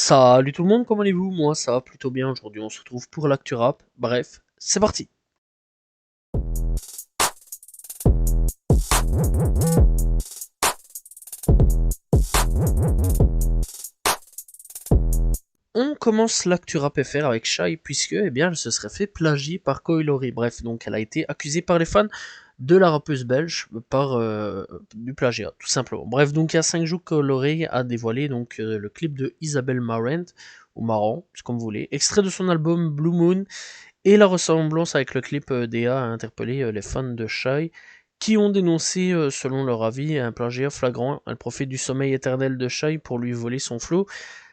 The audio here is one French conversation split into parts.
Salut tout le monde, comment allez-vous? Moi ça va plutôt bien aujourd'hui, on se retrouve pour l'actu rap. Bref, c'est parti. On commence l'actu rap FR avec Shai puisque elle se serait fait plagier par Koilori. Bref, donc elle a été accusée par les fans de la rappeuse belge par du plagiat, tout simplement. Bref, donc il y a 5 jours, Koilori a dévoilé le clip de Isabelle Marant, ou Marant, c'est comme vous voulez, extrait de son album Blue Moon. Et la ressemblance avec le clip d'EA a interpellé les fans de Shai, qui ont dénoncé, selon leur avis, un plagiat flagrant. Elle profite du sommeil éternel de Shai pour lui voler son flow.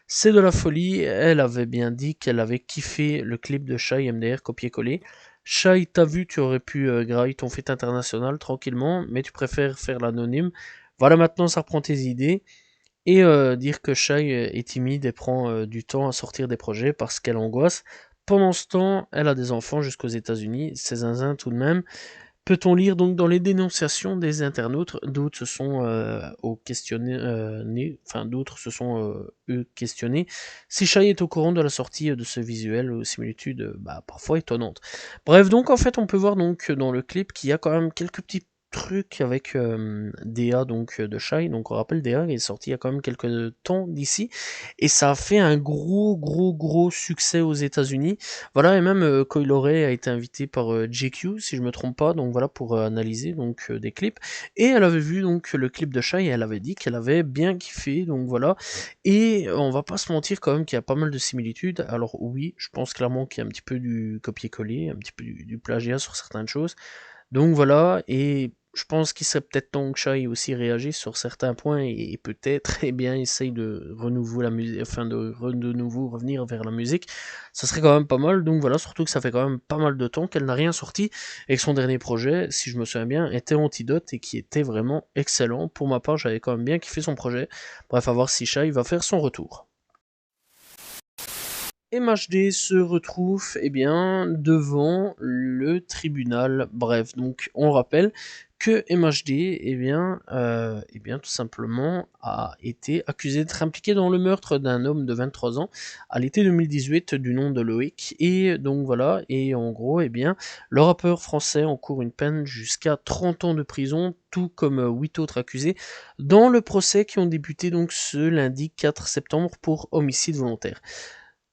C'est de la folie, elle avait bien dit qu'elle avait kiffé le clip de Shai MDR copier-coller. Shai, t'as vu, tu aurais pu grailler ton feat international tranquillement, mais tu préfères faire l'anonyme. Voilà, maintenant ça reprend tes idées. Et dire que Shai est timide et prend du temps à sortir des projets parce qu'elle angoisse. Pendant ce temps, elle a des enfants jusqu'aux États-Unis, c'est zinzin tout de même. Peut-on lire donc dans les dénonciations des internautes, d'autres se sont d'autres se sont eux questionnés si Shai est au courant de la sortie de ce visuel aux similitudes parfois étonnantes. Bref, donc en fait on peut voir donc dans le clip qu'il y a quand même quelques petits trucs avec DA de Shai. Donc on rappelle, DA est sorti il y a quand même quelques temps d'ici et ça a fait un gros succès aux États-Unis. Voilà, et même Coil a été invité par JQ, si je me trompe pas, donc voilà, pour analyser des clips. Et elle avait vu donc le clip de Shai et elle avait dit qu'elle avait bien kiffé, donc voilà. Et on va pas se mentir quand même qu'il y a pas mal de similitudes. Alors oui, je pense clairement qu'il y a un petit peu du copier-coller, un petit peu du plagiat sur certaines choses. Donc voilà, et je pense qu'il serait peut-être temps que Shai aussi réagisse sur certains points et peut-être essaye de renouveler la musique, de nouveau revenir vers la musique. Ça serait quand même pas mal, donc voilà, surtout que ça fait quand même pas mal de temps qu'elle n'a rien sorti et que son dernier projet, si je me souviens bien, était Antidote et qui était vraiment excellent. Pour ma part, j'avais quand même bien kiffé son projet. Bref, à voir si Shai va faire son retour. MHD se retrouve devant le tribunal. Bref, donc on rappelle que MHD tout simplement a été accusé d'être impliqué dans le meurtre d'un homme de 23 ans à l'été 2018 du nom de Loïc. Et donc voilà, et en gros, le rappeur français encourt une peine jusqu'à 30 ans de prison, tout comme 8 autres accusés, dans le procès qui ont débuté donc ce lundi 4 septembre pour homicide volontaire.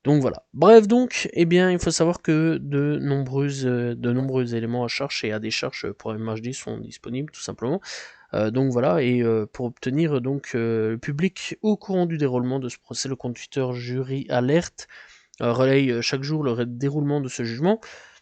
Donc voilà. Bref donc, il faut savoir que de nombreux éléments à charge et à décharge pour MHD sont disponibles tout simplement. Donc voilà, et pour obtenir le public au courant du déroulement de ce procès, le compte Twitter Jury Alerte relaye chaque jour le déroulement de ce jugement.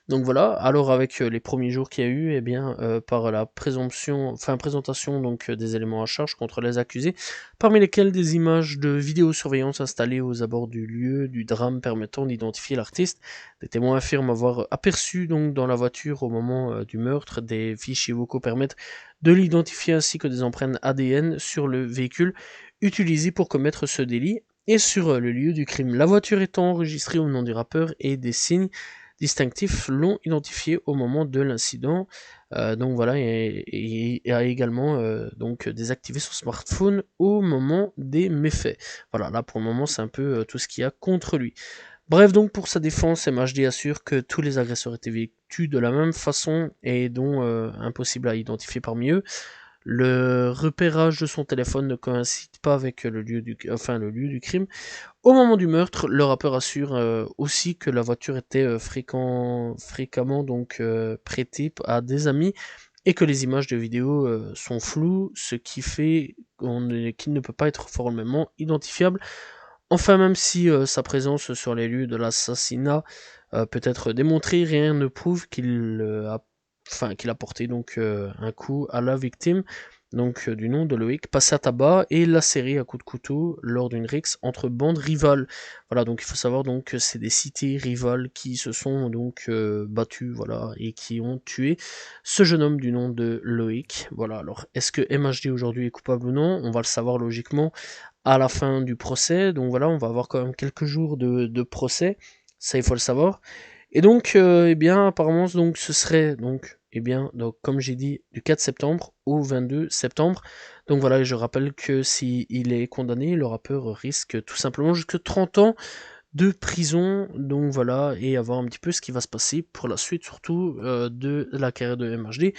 Donc voilà, alors avec les premiers jours qu'il y a eu, par la présentation des éléments à charge contre les accusés, parmi lesquels des images de vidéosurveillance installées aux abords du lieu du drame permettant d'identifier l'artiste. Des témoins affirment avoir aperçu donc dans la voiture au moment du meurtre des fichiers vocaux permettent de l'identifier ainsi que des empreintes ADN sur le véhicule utilisé pour commettre ce délit et sur le lieu du crime. La voiture étant enregistrée au nom du rappeur et des signes distinctifs l'ont identifié au moment de l'incident. Donc voilà, et a également désactivé son smartphone au moment des méfaits. Voilà, là pour le moment c'est un peu tout ce qu'il y a contre lui. Bref, donc pour sa défense, MHD assure que tous les agresseurs étaient vêtus de la même façon et dont impossible à identifier parmi eux. Le repérage de son téléphone ne coïncide pas avec le lieu du crime. Au moment du meurtre, le rappeur assure aussi que la voiture était fréquemment prêtée à des amis et que les images de vidéo sont floues, ce qui fait qu'il ne peut pas être formellement identifiable. Enfin, même si sa présence sur les lieux de l'assassinat peut être démontrée, rien ne prouve qu'il a porté un coup à la victime, du nom de Loïc, passé à tabac et lacéré à coups de couteau lors d'une rixe entre bandes rivales. Voilà, donc il faut savoir que c'est des cités rivales qui se sont battues, voilà, et qui ont tué ce jeune homme du nom de Loïc. Voilà, alors est-ce que MHD aujourd'hui est coupable ou non? On va le savoir logiquement à la fin du procès. Donc voilà, on va avoir quand même quelques jours de procès, ça il faut le savoir. Et donc, apparemment, ce serait donc eh bien, donc, comme j'ai dit, du 4 septembre au 22 septembre. Donc voilà, je rappelle que s'il est condamné, le rappeur risque tout simplement jusque 30 ans de prison, donc voilà, et avoir un petit peu ce qui va se passer pour la suite, surtout de la carrière de MHD,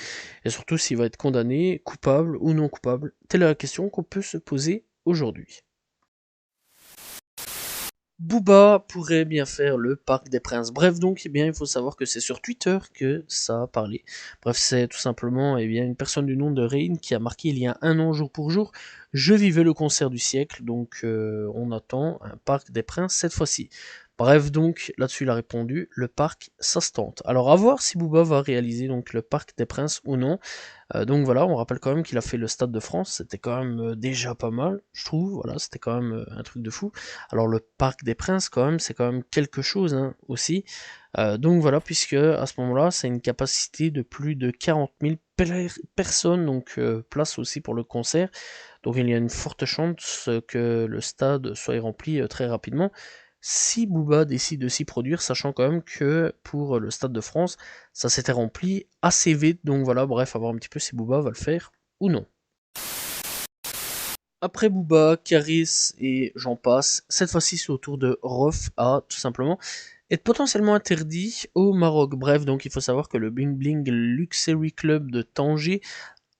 et surtout s'il va être condamné, coupable ou non coupable. Telle est la question qu'on peut se poser aujourd'hui. Booba pourrait bien faire le Parc des Princes. Bref, donc, eh bien, il faut savoir que c'est sur Twitter que ça a parlé. Bref, c'est tout simplement, eh bien, une personne du nom de Reine qui a marqué il y a un an, jour pour jour, je vivais le concert du siècle, donc on attend un Parc des Princes cette fois-ci. Bref, donc, là-dessus, il a répondu, le parc, ça se tente. Alors, à voir si Booba va réaliser donc le Parc des Princes ou non. Donc voilà, on rappelle quand même qu'il a fait le Stade de France, c'était quand même déjà pas mal, je trouve, voilà, c'était quand même un truc de fou. Alors le Parc des Princes, quand même, c'est quand même quelque chose hein, aussi. Donc voilà, puisque à ce moment-là, c'est une capacité de plus de 40 000 personnes, donc place aussi pour le concert. Donc il y a une forte chance que le stade soit rempli très rapidement si Booba décide de s'y produire, sachant quand même que pour le Stade de France, ça s'était rempli assez vite, donc voilà, bref, à voir un petit peu si Booba va le faire ou non. Après Booba, Karis et j'en passe, cette fois-ci c'est au tour de Rof à tout simplement être potentiellement interdit au Maroc. Bref, donc il faut savoir que le Bling Bling Luxury Club de Tanger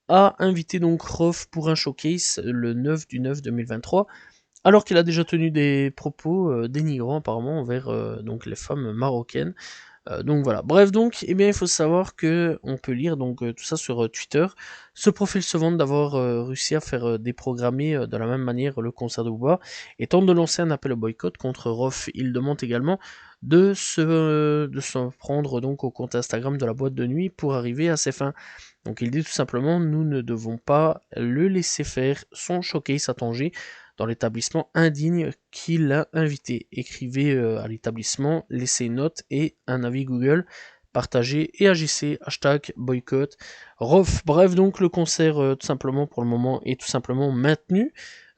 a invité donc Rof pour un showcase le 9 du 9 2023, alors qu'il a déjà tenu des propos dénigrants apparemment envers donc les femmes marocaines. Donc voilà. Bref donc, eh bien il faut savoir que on peut lire donc tout ça sur Twitter. Ce profil se vante d'avoir réussi à faire déprogrammer de la même manière le concert de Booba et tente de lancer un appel au boycott contre Rof. Il demande également de se prendre donc au compte Instagram de la boîte de nuit pour arriver à ses fins. Donc il dit tout simplement nous ne devons pas le laisser faire son showcase à Tanger dans l'établissement indigne qui l'a invité. Écrivez à l'établissement, laissez une note et un avis Google, partagez et agissez, hashtag boycott. Rof, bref donc le concert tout simplement pour le moment est tout simplement maintenu.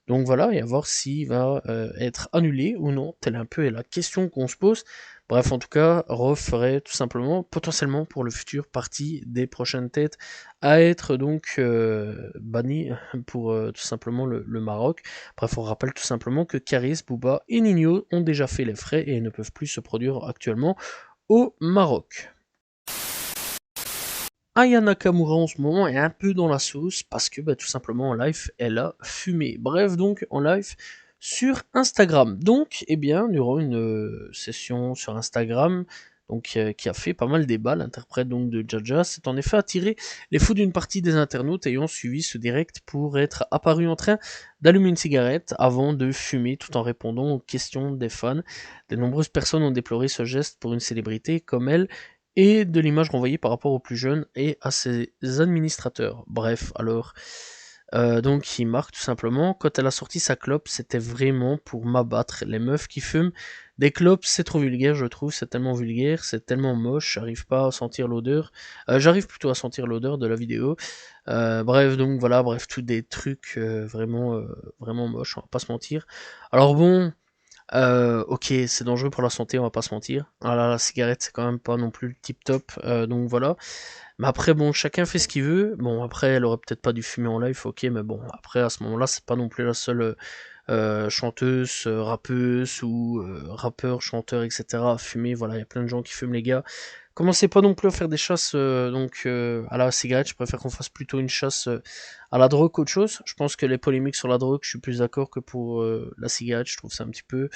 Donc voilà, et à voir s'il va être annulé ou non, telle un peu est la question qu'on se pose. Bref, en tout cas, Rof ferait tout simplement, potentiellement pour le futur, partie des prochaines têtes à être donc banni pour tout simplement le Maroc. Bref, on rappelle tout simplement que Karis, Booba et Nino ont déjà fait les frais et ne peuvent plus se produire actuellement au Maroc. Aya Nakamura en ce moment est un peu dans la sauce parce que tout simplement en live elle a fumé. Bref donc en live sur Instagram. Donc eh bien durant une session sur Instagram donc qui a fait pas mal débat, l'interprète donc de Jaja s'est en effet attiré les fous d'une partie des internautes ayant suivi ce direct pour être apparu en train d'allumer une cigarette avant de fumer tout en répondant aux questions des fans. De nombreuses personnes ont déploré ce geste pour une célébrité comme elle et de l'image renvoyée par rapport aux plus jeunes et à ses administrateurs. Bref, alors, donc il marque tout simplement, quand elle a sorti sa clope, c'était vraiment pour m'abattre. Les meufs qui fument des clopes, c'est trop vulgaire, je trouve, c'est tellement vulgaire, c'est tellement moche, j'arrive pas à sentir l'odeur. J'arrive plutôt à sentir l'odeur de la vidéo. Bref, donc voilà, bref, tous des trucs vraiment moches, on va pas se mentir. Alors bon, ok, c'est dangereux pour la santé, on va pas se mentir. Ah là, la cigarette, c'est quand même pas non plus le tip top, donc voilà. Mais après, bon, chacun fait ce qu'il veut. Bon, après, elle aurait peut-être pas dû fumer en live, ok, mais bon, après, à ce moment-là, c'est pas non plus la seule chanteuse, rappeuse ou rappeur, chanteur, etc. à fumer. Voilà, il y a plein de gens qui fument, les gars. Commencez pas non plus à faire des chasses à la cigarette, je préfère qu'on fasse plutôt une chasse à la drogue qu'autre chose. Je pense que les polémiques sur la drogue, je suis plus d'accord que pour la cigarette, je trouve ça un petit peu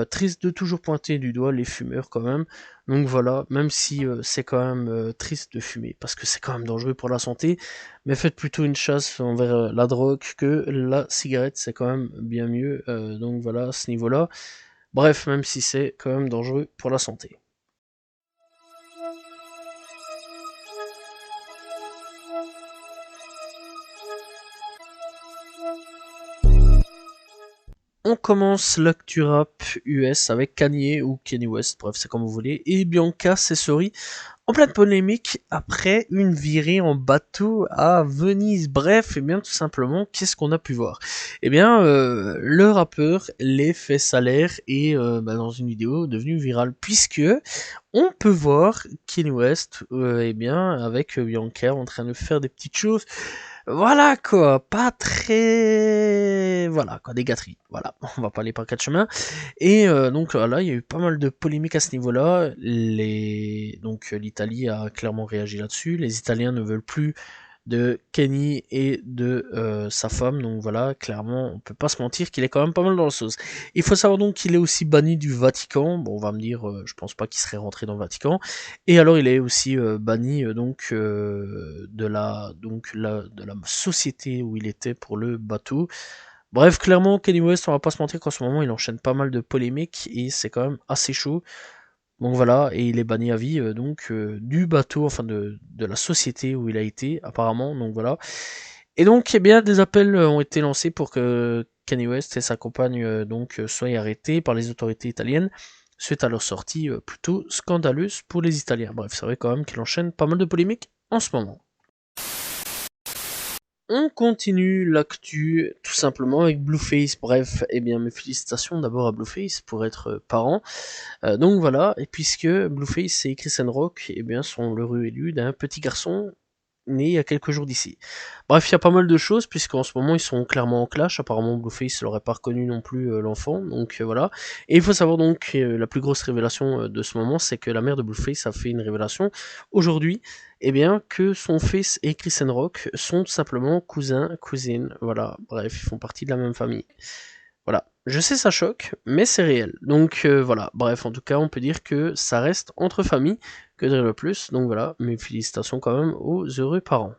triste de toujours pointer du doigt les fumeurs quand même. Donc voilà, même si c'est quand même triste de fumer, parce que c'est quand même dangereux pour la santé, mais faites plutôt une chasse envers la drogue que la cigarette, c'est quand même bien mieux. Donc voilà, à ce niveau-là. Bref, même si c'est quand même dangereux pour la santé. On commence l'actu rap US avec Kanye ou Kanye West, bref c'est comme vous voulez, et Bianca Cesori en pleine polémique après une virée en bateau à Venise. Bref, et bien tout simplement, qu'est-ce qu'on a pu voir? Eh bien, le rappeur les fait salaire et dans une vidéo devenue virale, puisque on peut voir Kanye West, eh bien, avec Bianca en train de faire des petites choses. Voilà quoi, pas très, voilà quoi, des gâteries. Voilà, on va pas aller par quatre chemins. Et donc là, il y a eu pas mal de polémiques à ce niveau-là. Donc l'Italie a clairement réagi là-dessus. Les Italiens ne veulent plus de Kenny et de sa femme. Donc voilà, clairement, on peut pas se mentir qu'il est quand même pas mal dans la sauce. Il faut savoir donc qu'il est aussi banni du Vatican. Bon, on va me dire, je pense pas qu'il serait rentré dans le Vatican. Et alors, il est aussi banni de la société où il était pour le bateau. Bref, clairement, Kanye West, on va pas se mentir qu'en ce moment, il enchaîne pas mal de polémiques et c'est quand même assez chaud. Donc voilà, et il est banni à vie du bateau, enfin de la société où il a été, apparemment. Donc voilà. Et donc, eh bien, des appels ont été lancés pour que Kanye West et sa compagne soient arrêtés par les autorités italiennes suite à leur sortie plutôt scandaleuse pour les Italiens. Bref, c'est vrai quand même qu'il enchaîne pas mal de polémiques en ce moment. On continue l'actu tout simplement avec Blueface. Bref, eh bien mes félicitations d'abord à Blueface pour être parent. Donc voilà, et puisque Blueface et Chris Rock eh bien, sont l'heureux élu d'un petit garçon né il y a quelques jours d'ici. Bref, il y a pas mal de choses, puisqu'en ce moment ils sont clairement en clash. Apparemment Blueface l'aurait pas reconnu non plus l'enfant, donc voilà. Et il faut savoir donc que la plus grosse révélation de ce moment, c'est que la mère de Blueface a fait une révélation aujourd'hui, eh bien que son fils et Chris Rock sont tout simplement cousins, cousines, voilà. Bref, ils font partie de la même famille. Voilà, je sais ça choque, mais c'est réel. Donc voilà, bref, en tout cas, on peut dire que ça reste entre familles, que dire le plus. Donc voilà, mes félicitations quand même aux heureux parents.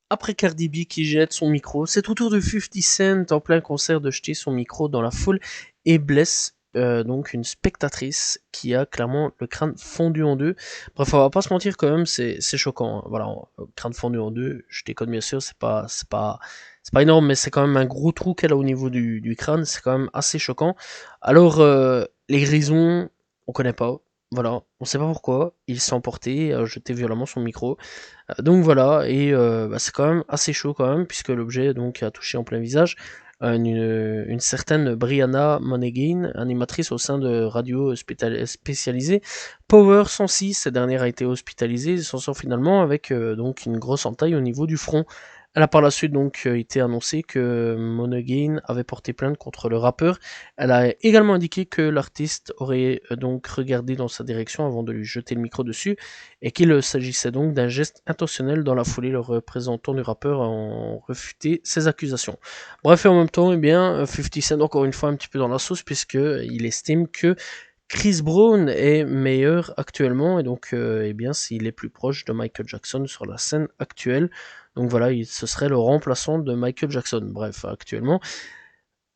Après Cardi B qui jette son micro, c'est au tour de 50 Cent en plein concert de jeter son micro dans la foule et blesse donc une spectatrice qui a clairement le crâne fondu en deux. Bref, on va pas se mentir quand même, c'est choquant. Hein. Voilà, crâne fondu en deux, je déconne bien sûr, c'est pas énorme, mais c'est quand même un gros trou qu'elle a au niveau du crâne, c'est quand même assez choquant. Alors, les grisons, on connaît pas. Voilà, on sait pas pourquoi, il s'est emporté, a jeté violemment son micro. Donc voilà, et c'est quand même assez chaud quand même, puisque l'objet donc a touché en plein visage une certaine Brianna Monegin, animatrice au sein de radio spécialisée Power 106. Cette dernière a été hospitalisée et s'en sort finalement avec donc une grosse entaille au niveau du front. Elle a par la suite donc été annoncé que Monegin avait porté plainte contre le rappeur. Elle a également indiqué que l'artiste aurait donc regardé dans sa direction avant de lui jeter le micro dessus et qu'il s'agissait donc d'un geste intentionnel. Dans la foulée, le représentant du rappeur a refuté ces accusations. Bref, et en même temps, eh bien, 50 Cent encore une fois un petit peu dans la sauce, puisqu'il estime que Chris Brown est meilleur actuellement, et donc eh bien, s'il est plus proche de Michael Jackson sur la scène actuelle. Donc voilà, ce serait le remplaçant de Michael Jackson, bref, actuellement.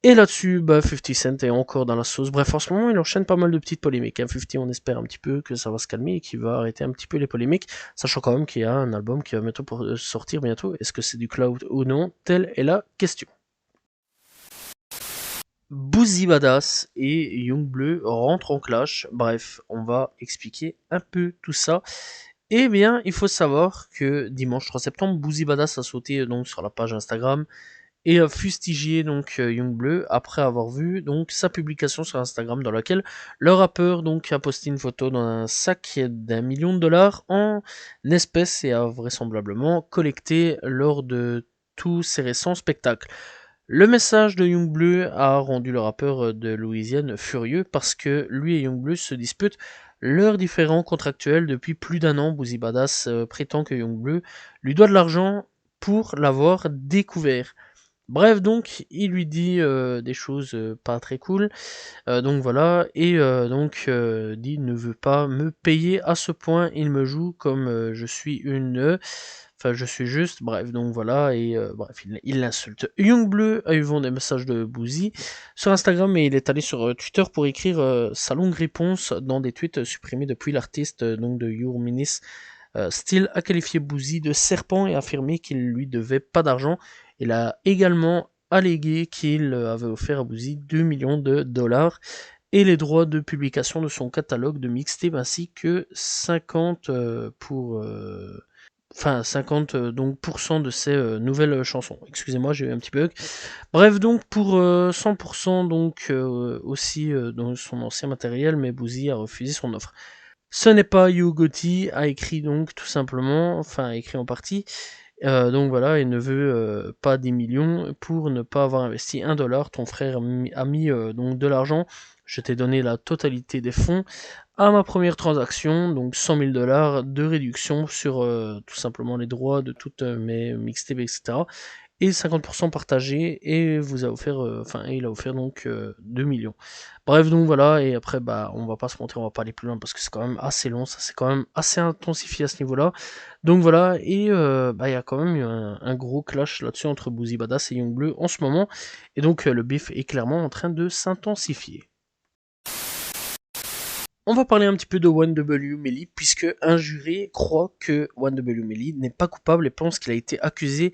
Et là-dessus, 50 Cent est encore dans la sauce. Bref, en ce moment, il enchaîne pas mal de petites polémiques. 50, on espère un petit peu que ça va se calmer et qu'il va arrêter un petit peu les polémiques, sachant quand même qu'il y a un album qui va bientôt sortir bientôt. Est-ce que c'est du cloud ou non? Telle est la question. Boozy Badass et Young Bleu rentrent en clash. Bref, on va expliquer un peu tout ça. Eh bien, il faut savoir que dimanche 3 septembre, Boozy Badass a sauté donc sur la page Instagram et a fustigé donc Young Bleu après avoir vu donc sa publication sur Instagram dans laquelle le rappeur donc a posté une photo dans un sac d'1 million de dollars en espèces et a vraisemblablement collecté lors de tous ses récents spectacles. Le message de Young Bleu a rendu le rappeur de Louisiane furieux parce que lui et Young Bleu se disputent leurs différends contractuels depuis plus d'un an. Boozy Badass prétend que Young Bleu lui doit de l'argent pour l'avoir découvert. Bref, donc, il lui dit des choses pas très cool. Donc voilà, et dit ne veut pas me payer à ce point, il me joue comme je suis enfin je suis juste, bref, donc voilà, et bref, il l'insulte. Young Bleu a eu vent des messages de Boozy sur Instagram et il est allé sur Twitter pour écrire sa longue réponse dans des tweets supprimés depuis l'artiste donc de Your Minis. Still a qualifié Boozy de serpent et affirmé qu'il lui devait pas d'argent. Il a également allégué qu'il avait offert à Boozy 2 millions de dollars. et les droits de publication de son catalogue de mixtape ainsi que 50 50 donc % de ses nouvelles chansons. Excusez-moi, j'ai eu un petit bug. Bref, donc pour 100% donc aussi dans son ancien matériel, mais Boozy a refusé son offre. Ce n'est pas Yo Gotti, a écrit donc tout simplement, enfin écrit en partie, donc voilà, il ne veut pas des millions pour ne pas avoir investi $1. Ton frère a mis donc de l'argent. Je t'ai donné la totalité des fonds à ma première transaction, donc $100 000 de réduction sur tout simplement les droits de toutes mes mixtapes, etc. Et 50% partagé, et vous a offert, il a offert donc 2 millions. Bref, donc voilà, et après, bah, on va pas se mentir, on va pas aller plus loin parce que c'est quand même assez long, ça c'est quand même assez intensifié à ce niveau-là. Donc voilà, et bah, il y a quand même eu un gros clash là-dessus entre Boozy Badass et Young Bleu en ce moment, et donc le bif est clairement en train de s'intensifier. On va parler un petit peu de 1W Melly, puisque un juré croit que 1W Melly n'est pas coupable et pense qu'il a été accusé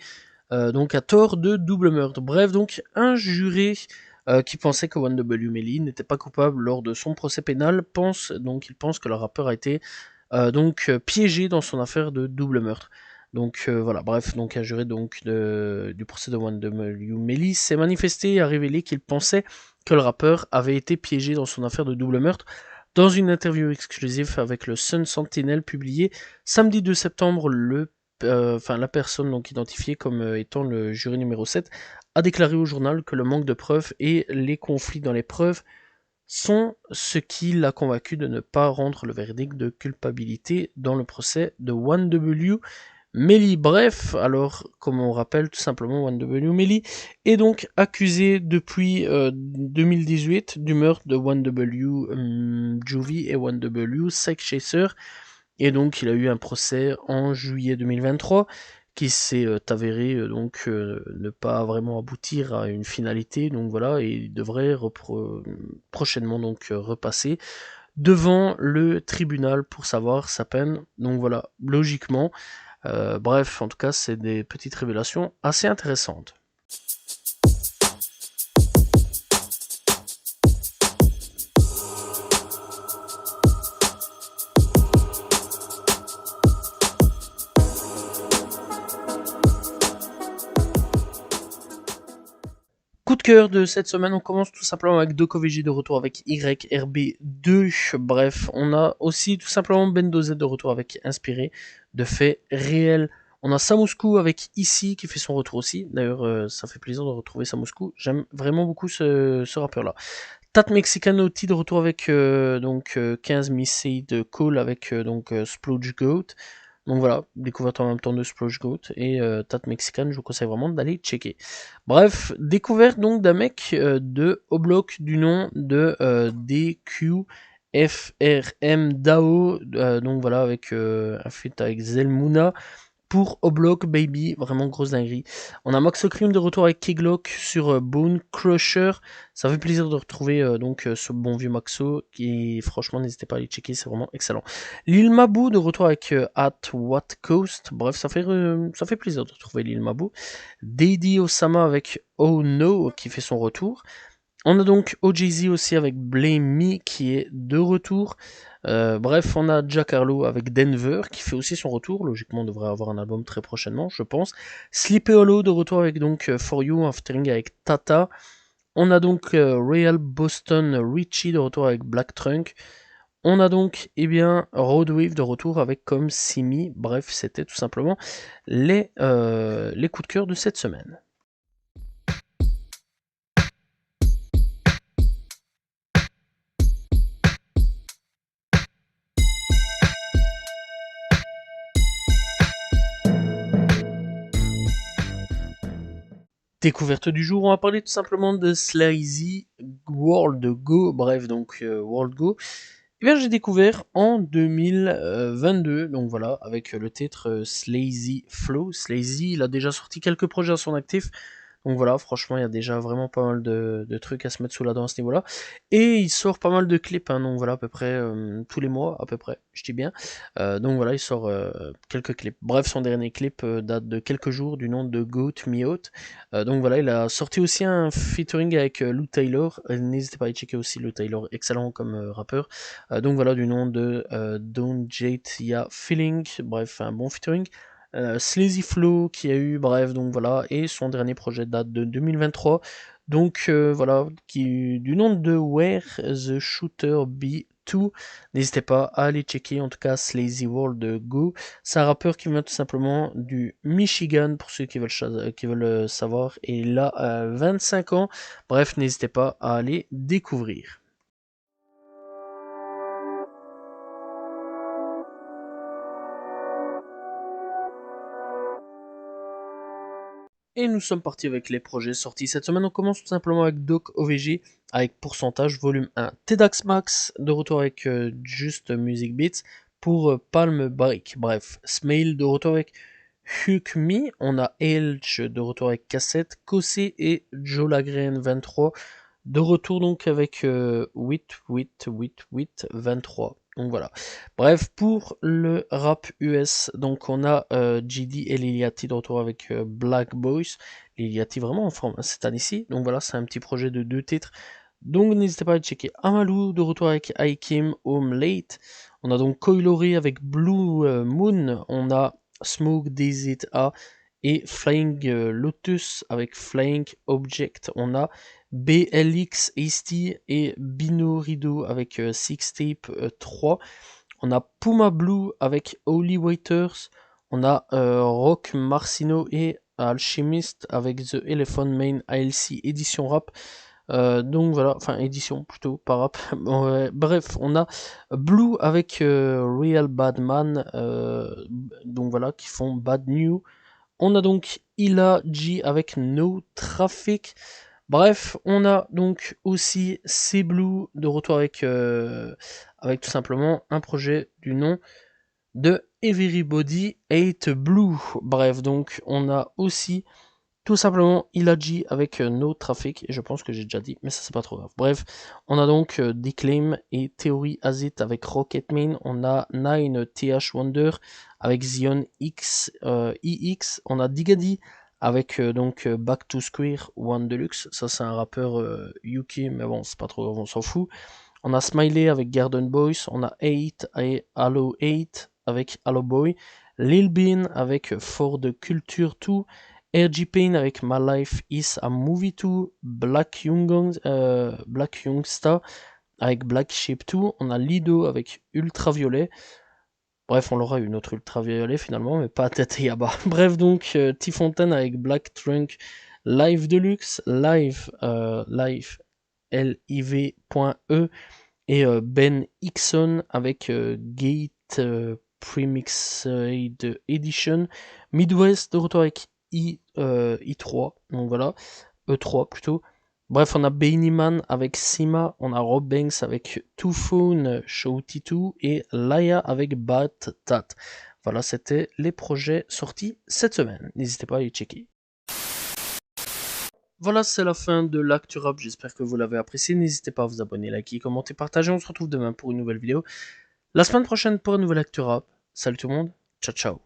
donc à tort de double meurtre. Bref, donc un juré qui pensait que 1W Melly n'était pas coupable lors de son procès pénal il pense que le rappeur a été piégé dans son affaire de double meurtre. Donc voilà, bref, donc un juré du procès de 1W Melly s'est manifesté et a révélé qu'il pensait que le rappeur avait été piégé dans son affaire de double meurtre. Dans une interview exclusive avec le Sun Sentinel publiée samedi 2 septembre, la personne donc identifiée comme étant le jury numéro 7 a déclaré au journal que le manque de preuves et les conflits dans les preuves sont ce qui l'a convaincu de ne pas rendre le verdict de culpabilité dans le procès de 1W Melly. Bref, alors, comme on rappelle tout simplement, 1W Melly est donc accusé depuis 2018 du meurtre de 1W Juvie et 1W Psych Chaser. Et donc, il a eu un procès en juillet 2023 qui s'est avéré ne pas vraiment aboutir à une finalité. Donc voilà, et il devrait prochainement repasser devant le tribunal pour savoir sa peine. Donc voilà, logiquement. Bref, en tout cas, c'est des petites révélations assez intéressantes. Coup de cœur de cette semaine, on commence tout simplement avec DokoVG de retour avec YRB2. Bref, on a aussi tout simplement Bendoz de retour avec Inspiré de faits réels. On a Samouskou avec Ici qui fait son retour aussi. D'ailleurs, ça fait plaisir de retrouver Samouskou. J'aime vraiment beaucoup ce rappeur-là. Tat Mexicanotti de retour avec 15 Missade Call avec Splooge Goat. Donc voilà, découverte en même temps de Splooge Goat et Tat Mexican, je vous conseille vraiment d'aller checker. Bref, découverte donc d'un mec de Oblock du nom de DQFRM DAO, donc voilà, avec un feat avec Zelmuna pour Oblock Baby, vraiment grosse dinguerie. On a Max Cream de retour avec Keglock sur Bone Crusher. Ça fait plaisir de retrouver ce bon vieux Maxo qui franchement n'hésitez pas à aller checker, c'est vraiment excellent. Lil Mabou de retour avec At What Coast. Bref, ça fait plaisir de retrouver Lil Mabou. Daddy Osama avec Oh No qui fait son retour. On a donc OJZ aussi avec Blame Me qui est de retour. Bref, on a Jack Harlow avec Denver qui fait aussi son retour. Logiquement, on devrait avoir un album très prochainement, je pense. Sleepy Hollow de retour avec For You, featuring avec Tata. On a donc Real Boston Richie de retour avec Black Trunk. On a donc Roadwave de retour avec Comme Simi. Bref, c'était tout simplement les coups de cœur de cette semaine. Découverte du jour, on va parler tout simplement de Slazy World Go, World Go. J'ai découvert en 2022, donc voilà, avec le titre Slazy Flow. Slazy, il a déjà sorti quelques projets à son actif, Donc voilà, franchement, il y a déjà vraiment pas mal de trucs à se mettre sous la dent à ce niveau-là. Et il sort pas mal de clips, hein, donc voilà, à peu près tous les mois, à peu près, je dis bien. Donc voilà, il sort quelques clips. Bref, son dernier clip date de quelques jours du nom de Goat Me Out. Donc voilà, il a sorti aussi un featuring avec Lou Taylor. N'hésitez pas à y checker aussi Lou Taylor, excellent comme rappeur. Donc voilà, du nom de Don't Jate Ya Feeling. Bref, un bon featuring. Sleazy Flow qui a eu, bref, donc voilà, et son dernier projet date de 2023, donc voilà, qui du nom de Where the Shooter Be 2. N'hésitez pas à aller checker, en tout cas Sleazy World Go. C'est un rappeur qui vient tout simplement du Michigan, pour ceux qui veulent savoir, et il a 25 ans. Bref, n'hésitez pas à aller découvrir. Et nous sommes partis avec les projets sortis cette semaine. On commence tout simplement avec Doc OVG avec Pourcentage volume 1. TEDx Max de retour avec Just Music Beats pour Palm Break. Bref, Smail de retour avec Huck Me. On a Elch de retour avec Cassette. Kossé et Joe Lagraine 23 de retour donc avec 23. Donc voilà. Bref, pour le rap US, donc on a GD et Liliati de retour avec Black Boys. Liliati vraiment en forme cette année-ci. Donc voilà, c'est un petit projet de 2 titres. Donc n'hésitez pas à checker. Amalou de retour avec Aikim Home Late. On a donc Koilori avec Blue Moon. On a Smoke Desert A et Flying Lotus avec Flying Object. On a BLX Hasty et Bino Rido avec Six Tape 3. On a Puma Blue avec Holy Waiters. On a Rock Marcino et Alchemist avec The Elephant Main ALC édition rap. Donc voilà, enfin édition plutôt, pas rap. Bref, on a Blue avec Real Badman, donc voilà, qui font Bad New. On a donc Ila G avec No Traffic. Bref, on a donc aussi C Blue de retour avec tout simplement un projet du nom de Everybody Hate Blue. Bref, donc on a aussi tout simplement Ilaji avec No Traffic, et je pense que j'ai déjà dit, mais ça c'est pas trop grave. Bref, on a donc Declaim et Theory Azit avec Rocketman, on a Nine TH Wonder avec Zion X, EX, on a Digadi avec donc Back to Square One Deluxe, ça c'est un rappeur UK, mais bon c'est pas trop grave, on s'en fout. On a Smiley avec Garden Boys, on a 8 et Halo 8 avec Halo Boy, Lil Bean avec For the Culture 2, RG Payne avec My Life is a Movie 2, Black Youngsta avec Black Sheep 2, on a Lido avec Ultraviolet. Bref, on l'aura une autre Ultraviolet finalement, mais pas Tete Yaba. Bref, donc T-Fontaine avec Black Trunk, Live Deluxe, Live LIV.E et Ben Hickson avec Gate Premixed Edition, Midwest de retour avec I3, donc voilà, E3 plutôt. Bref, on a Beiniman avec Sima, on a Rob Banks avec Two Phone Show T2 et Laia avec Bat Tat. Voilà, c'était les projets sortis cette semaine. N'hésitez pas à y checker. Voilà, c'est la fin de l'actu rap. J'espère que vous l'avez apprécié. N'hésitez pas à vous abonner, liker, commenter, partager. On se retrouve demain pour une nouvelle vidéo. La semaine prochaine pour une nouvelle actu rap. Salut tout le monde. Ciao, ciao.